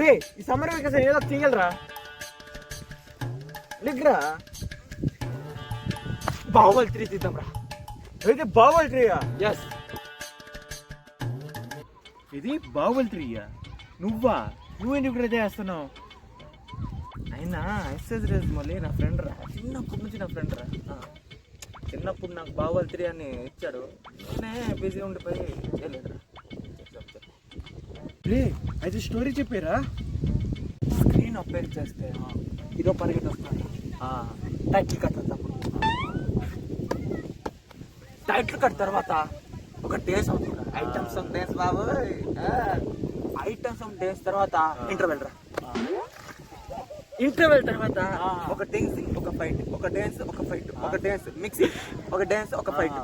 రే ఈ summer vacation ఏదో తీయగలరా లేకరా బాహుబలి 3 తీద్దాం రా అయితే బాహుబలి 3 ఎస్ ఇది బాహుబలి 3 నువ్వేంటి ఇక్కడ చేస్తున్నావు అయినా ఎక్సైజ్ రేస్ మళ్ళీ నా ఫ్రెండ్ రా చిన్నప్పటి నుంచి నా ఫ్రెండ్ రా చిన్నప్పుడు నాకు బాహుబలి 3 అని ఇచ్చాడు నేనే బిజీ ఉండిపోయి చేయలేదురా రే అయితే స్టోరీ చెప్పారా స్క్రీన్ అపేర్ చేస్తే హీరో పరిగెత్తి వస్తాడు టైటిల్ కట్ టైటిల్ కట్ తర్వాత ఒక డేస్ అవుతుంది items of days Babu items of days తర్వాత ఇంటర్వెల్ తర్వాత ఒక డాన్సింగ్ ఒక ఫైట్ ఒక డాన్స్ ఒక ఫైట్ ఒక డాన్స్ మిక్సింగ్ ఒక డాన్స్ ఒక ఫైట్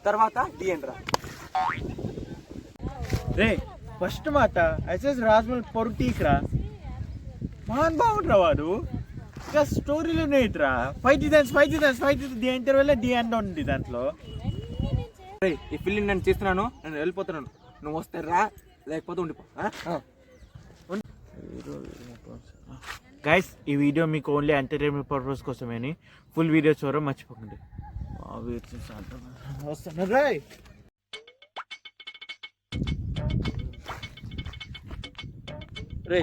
తర్వాత డిఎన్ రా రే ఫస్ట్ మాట ఎస్ఎస్ రాజమౌళి పొరుటీక్రా మహాన్ బాగుండ్రా వాడు ఇంకా స్టోరీలోనే ఇట్రా fight the interval the end ఉంది దాంట్లో ఈ ఫిల్మ్ నేను చేస్తున్నాను నేను వెళ్ళిపోతున్నాను నువ్వు వస్తే రా లేకపోతే ఉండిపో గైస్ ఈ వీడియో మీకు ఓన్లీ ఎంటర్టైన్మెంట్ పర్పస్ కోసమేని ఫుల్ వీడియో చూడడం మర్చిపోకండి వస్తాను రాయ్ రే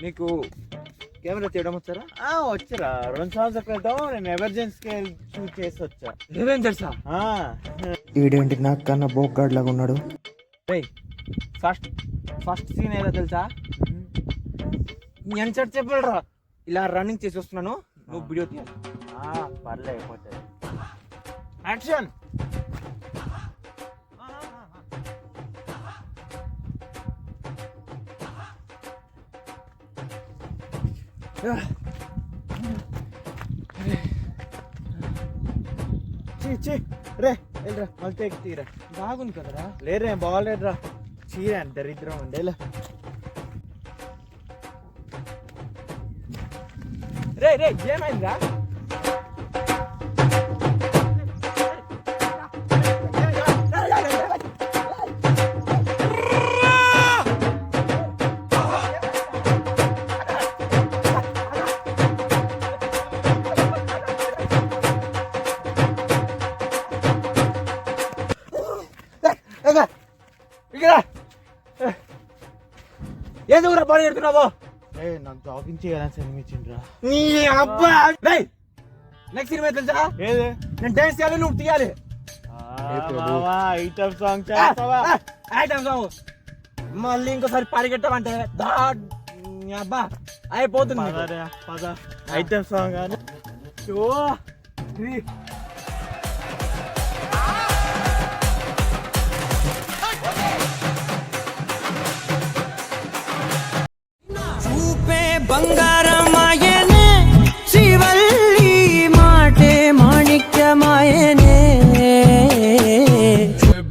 నీకు కెమెరా తీయడం వచ్చారా వచ్చారా 2 సంవత్సరాల క్రితం నేను ఎమర్జెన్సీకి షూట్ చేసి వచ్చా ఏమేం తెలుసా ఈడేంటి నాకు కన్నా బోక్గాడ్ లాగా ఉన్నాడు రే ఫస్ట్ సీన్ ఏదో తెలుసా ఎంత చెప్పాలరా ఇలా రన్నింగ్ చేసి వస్తున్నాను నువ్వు వీడియో తీయాలి పర్లే అయిపోతే యాక్షన్ రే వెళ్ళరా మళ్ళీ టేక్ తీరా బాగుంది కదరా లేరే బాగాలేదురా చీరా దరిద్రం ఉండేలా రే ఏమైందిరా ఎందుకురా పని పెడుతున్నావు నాకు జాగింగ్ చేయాలని సినిమా ఇచ్చిండ్రా నీ అబ్బా నెక్స్ట్ సినిమా తెలుసా ఏది నేను డాన్స్ చేయాలి నువ్వు తీయాలి ఐటమ్ సాంగ్ ఐటమ్ సాంగ్ మళ్ళీ ఇంకోసారి పరిగెట్టమంటే అబ్బా అయిపోతుంది ఐటమ్ సాంగ్ అని బంగారమాయనే శివల్లి మాటే మాణిక్యమాయనే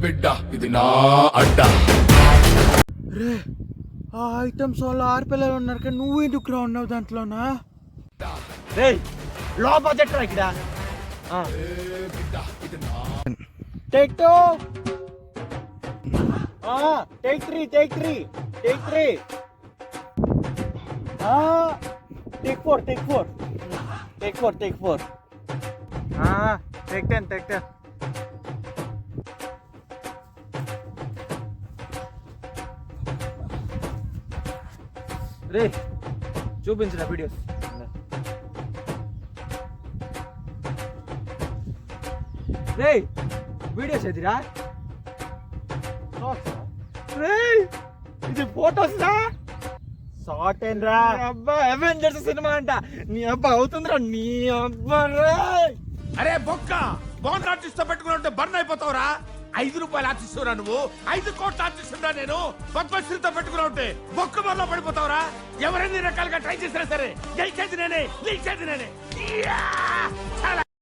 బిడ్డ ఇది నా అడ్డ రే ఆ ఐటమ్స్ వాళ్ళ 6 పిల్లలు ఉన్నారు కానీ నువ్వు ఎందుకు ఉన్నావు దాంట్లోనా రే లో బడ్జెట్ రా ఇక్కడ take 2 take 3 Take 4 Take 4 Take 10 రే చూపించిన వీడియోస్ రే వీడియోస్ ఎదిరా రే ఇది ఫోటోస్ రా షార్ట్ అండ్ రా అబ్బా అవెంజర్స్ సినిమా అంట నీ అబ్బా అవుతుందిరా నీ అబ్బా రే అరే బొక్క బాండ్ ఆర్టిస్ట్ తో పెట్టుకుని బర్న్ అయిపోతావురా 5 రూపాయలు ఆర్టిస్ట్ రా నువ్వు 5 కోట్ల ఆర్టిస్ట్ రా నేను పద్మశ్రీతో పెట్టుకుని ఉంటే బొక్క బర్లో పడిపోతావురా ఎవరైనా రకాలుగా ట్రై చేసినా సరే గెలిచేది నేనే